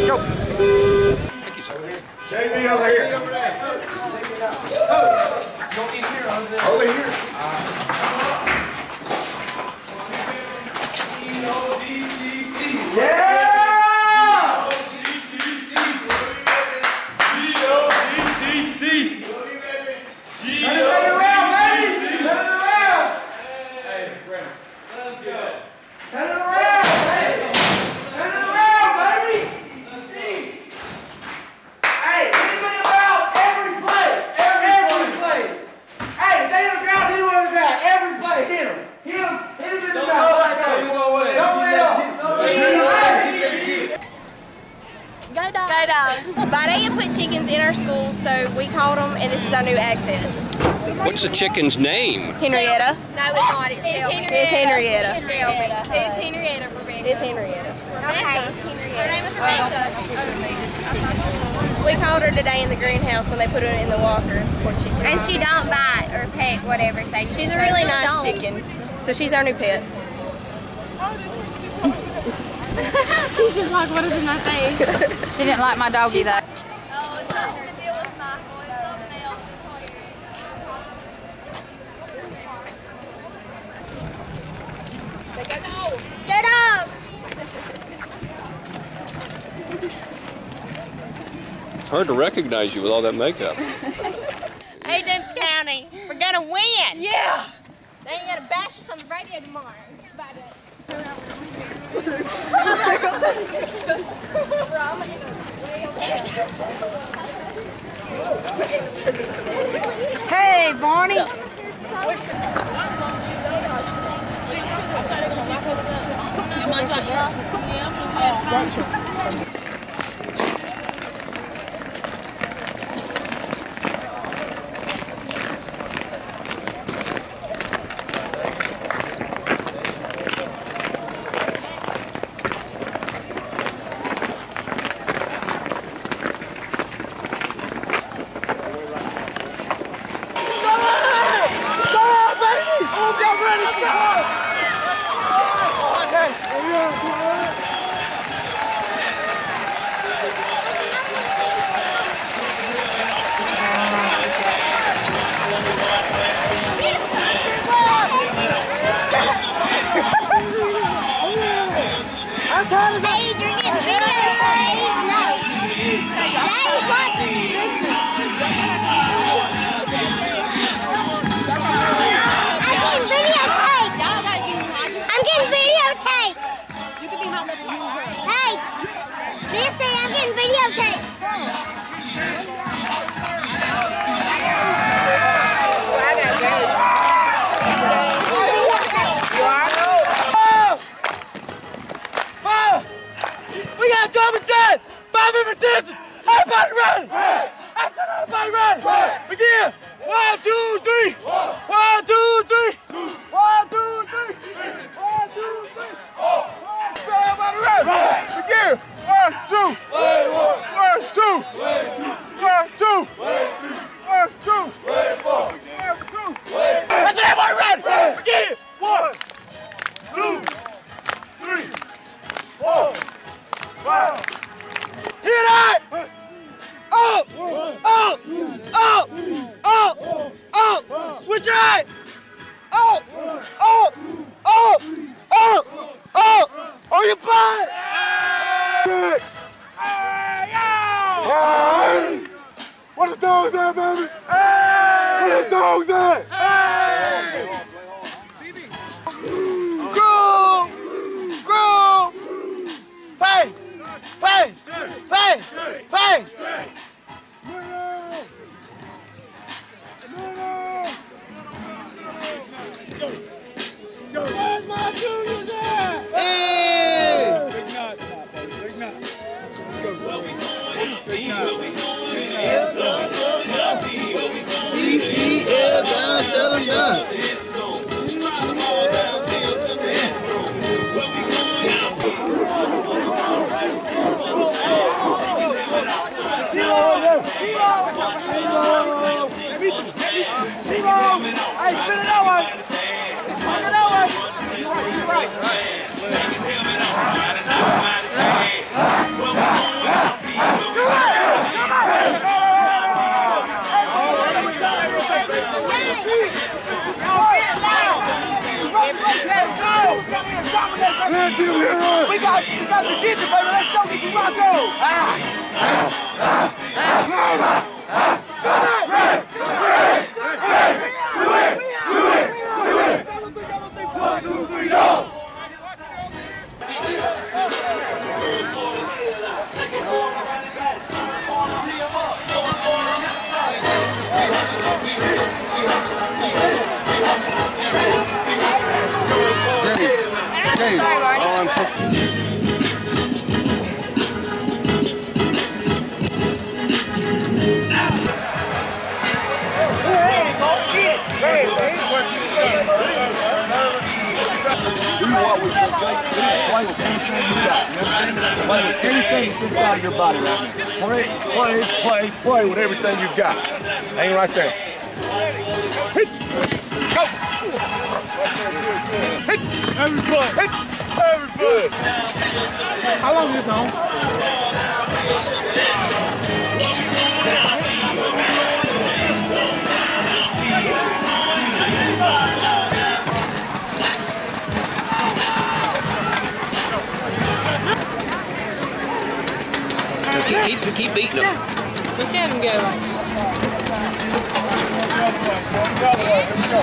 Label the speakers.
Speaker 1: Go. Thank you, sir.
Speaker 2: JB over here. Over here. Yeah!
Speaker 3: Vidalia put chickens in our school, so we caught them, and this is our new ag pet.
Speaker 1: What's the chicken's name?
Speaker 3: Henrietta. No, it's not. It's Shelby. It's Henrietta.
Speaker 4: It's Henrietta.
Speaker 3: It's Henrietta.
Speaker 4: Okay. Her name is Rebecca.
Speaker 3: We caught her today in the greenhouse when they put her in the walker. Poor chicken.
Speaker 4: And she don't bite or peck, whatever.
Speaker 3: She's a really nice chicken, so she's our new pet.
Speaker 4: She's just like, what is in my face?
Speaker 5: She didn't like my doggy though.
Speaker 4: Oh, it's nothing to deal with Michael. It's something else.
Speaker 3: Go dogs!
Speaker 4: Go dogs!
Speaker 1: It's hard to recognize you with all that makeup.
Speaker 4: Hey, Toombs County, we're gonna win! Yeah! They ain't gonna bash us on the radio tomorrow.
Speaker 5: Hey, Barney.
Speaker 4: Hey, you're getting videotaped. No. Daddy's watching. I'm getting videotaped. I'm getting videotaped. You can be my little friend. Hey, Missy, I'm getting videotaped.
Speaker 6: Common sense! 5 in position! Everybody ready! I said everybody ready! Begin! 1, 2, 3! 1, 2, 3! 1, 2, 3! 1, 2, 3! Everybody ready! Begin! 1, 2! 1, 2! 1, 2! 1, 2! 1, 2! I said everybody ready! Begin! 1, 2, 3, 4! Wow. Hit it! Up! Up! Up! Up! Up! Switch it! Up! Up! Up! Up! Up! On your butt! Hey! Where the dogs at, baby? Hey! Where the dogs at? Hey! Go! Go! Hey! Hey! Hey! Hey! Where's my juniors at? Hey! Big nut, baby. Big nut. Let's go. Where we going? Big nut. TCL down Let them hear us. We got tradition, baby. Let's go get you Rocco. One, two, three, go.
Speaker 3: Sorry, Marty.
Speaker 1: Oh, I'm so...
Speaker 6: Do what we can play with anything you got. Play with anything that's inside of your body right now. Play with everything you got. Hang right there. Hit. Go. Hit. Every foot. Hit. Every foot. How long is this on?
Speaker 1: Keep beating them.
Speaker 5: Look at him go.
Speaker 6: Here we go.